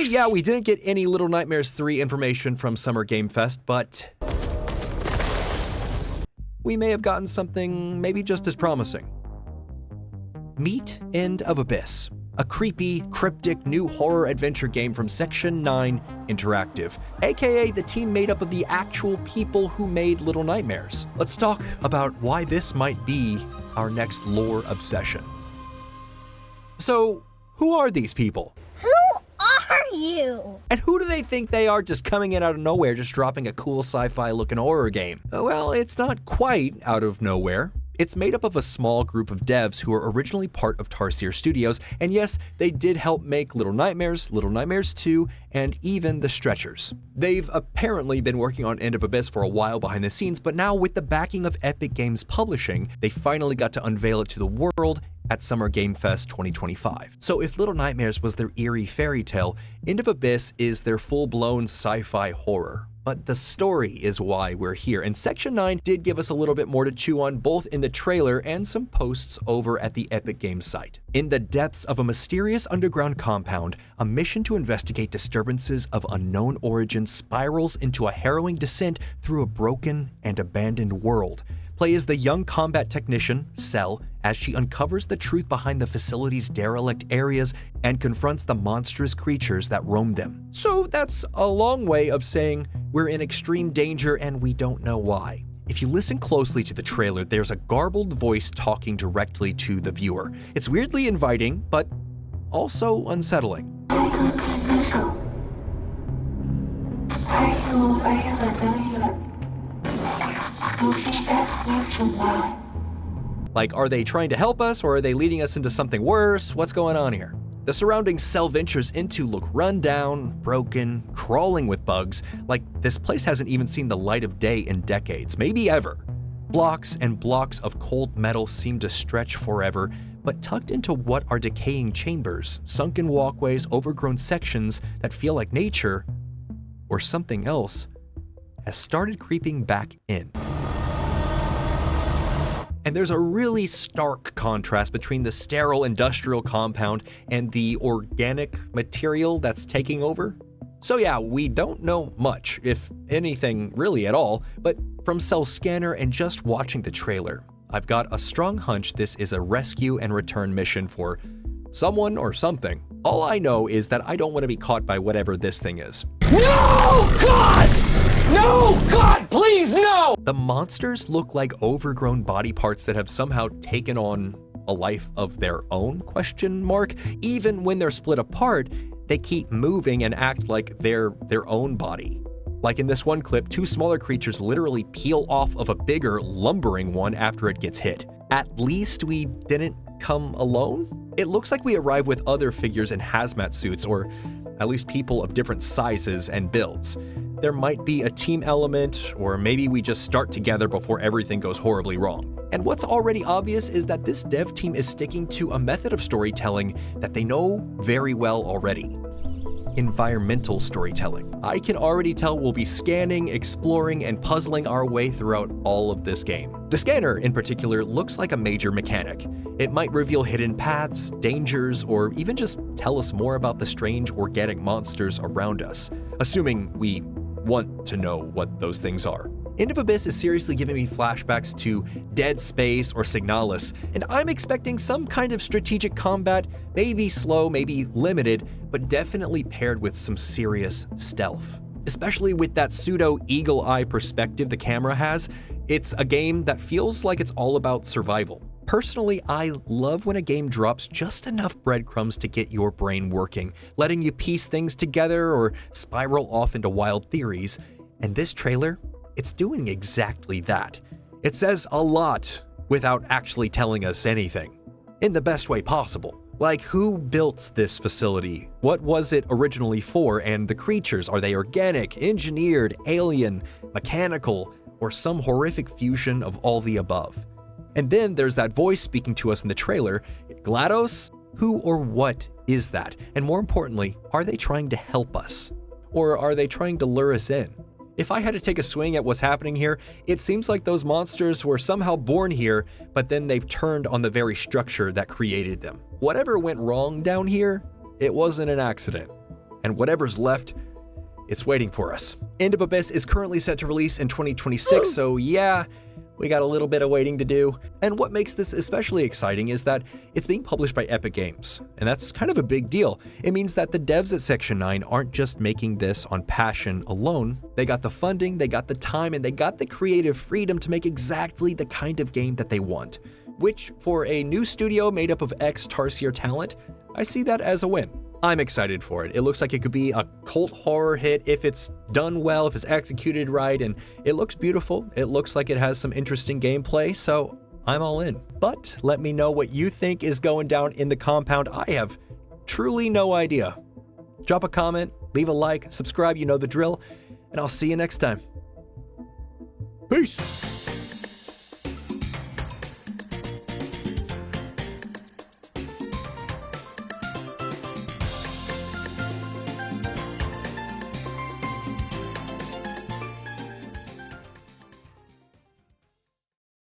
Okay, yeah, we didn't get any Little Nightmares 3 information from Summer Game Fest, but we may have gotten something maybe just as promising. Meet End of Abyss, a creepy, cryptic new horror adventure game from Section 9 Interactive, aka the team made up of the actual people who made Little Nightmares. Let's talk about why this might be our next lore obsession. So, who are these people? Who are you? And who do they think they are, just coming in out of nowhere, just dropping a cool sci-fi looking horror game? Well, it's not quite out of nowhere. It's made up of a small group of devs who were originally part of Tarsier Studios, and yes, they did help make Little Nightmares 2, and even The Stretchers. They've apparently been working on End of Abyss for a while behind the scenes, but now with the backing of Epic Games Publishing, they finally got to unveil it to the world at Summer Game Fest 2025. So if Little Nightmares was their eerie fairy tale, End of Abyss is their full-blown sci-fi horror. But the story is why we're here, and Section 9 did give us a little bit more to chew on both in the trailer and some posts over at the Epic Games site. In the depths of a mysterious underground compound, a mission to investigate disturbances of unknown origin spirals into a harrowing descent through a broken and abandoned world. Play as the young combat technician, Cell, as she uncovers the truth behind the facility's derelict areas and confronts the monstrous creatures that roam them. So that's a long way of saying we're in extreme danger and we don't know why. If you listen closely to the trailer, there's a garbled voice talking directly to the viewer. It's weirdly inviting, but also unsettling. Like, are they trying to help us, or are they leading us into something worse? What's going on here? The surroundings Cell ventures into look run down, broken, crawling with bugs, like this place hasn't even seen the light of day in decades, maybe ever. Blocks and blocks of cold metal seem to stretch forever, but tucked into what are decaying chambers, sunken walkways, overgrown sections that feel like nature, or something else, has started creeping back in. And there's a really stark contrast between the sterile industrial compound and the organic material that's taking over. So yeah, we don't know much, if anything really at all, but from Cell's scanner and just watching the trailer, I've got a strong hunch this is a rescue and return mission for someone or something. All I know is that I don't want to be caught by whatever this thing is. No, God! No, God, please, no! The monsters look like overgrown body parts that have somehow taken on a life of their own, question mark. Even when they're split apart, they keep moving and act like they're their own body. Like in this one clip, two smaller creatures literally peel off of a bigger, lumbering one after it gets hit. At least we didn't come alone? It looks like we arrive with other figures in hazmat suits, or at least people of different sizes and builds. There might be a team element, or maybe we just start together before everything goes horribly wrong. And what's already obvious is that this dev team is sticking to a method of storytelling that they know very well already. Environmental storytelling. I can already tell we'll be scanning, exploring, and puzzling our way throughout all of this game. The scanner, in particular, looks like a major mechanic. It might reveal hidden paths, dangers, or even just tell us more about the strange organic monsters around us, assuming we want to know what those things are. End of Abyss is seriously giving me flashbacks to Dead Space or Signalis, and I'm expecting some kind of strategic combat, maybe slow, maybe limited, but definitely paired with some serious stealth. Especially with that pseudo eagle eye perspective the camera has, it's a game that feels like it's all about survival. Personally, I love when a game drops just enough breadcrumbs to get your brain working, letting you piece things together or spiral off into wild theories. And this trailer, it's doing exactly that. It says a lot without actually telling us anything, in the best way possible. Like, who built this facility? What was it originally for? And the creatures, are they organic, engineered, alien, mechanical, or some horrific fusion of all the above? And then there's that voice speaking to us in the trailer. GLaDOS? Who or what is that? And more importantly, are they trying to help us? Or are they trying to lure us in? If I had to take a swing at what's happening here, it seems like those monsters were somehow born here, but then they've turned on the very structure that created them. Whatever went wrong down here, it wasn't an accident. and whatever's left, it's waiting for us. End of Abyss is currently set to release in 2026, so yeah, we got a little bit of waiting to do. And what makes this especially exciting is that it's being published by Epic Games, and that's kind of a big deal. It means that the devs at Section 9 aren't just making this on passion alone. They got the funding, they got the time, and they got the creative freedom to make exactly the kind of game that they want. Which, for a new studio made up of ex-Tarsier talent, I see that as a win. I'm excited for it. It looks like it could be a cult horror hit if it's done well, if it's executed right, and it looks beautiful. It looks like it has some interesting gameplay, so I'm all in. But let me know what you think is going down in the compound. I have truly no idea. Drop a comment, leave a like, subscribe, you know the drill, and I'll see you next time. Peace!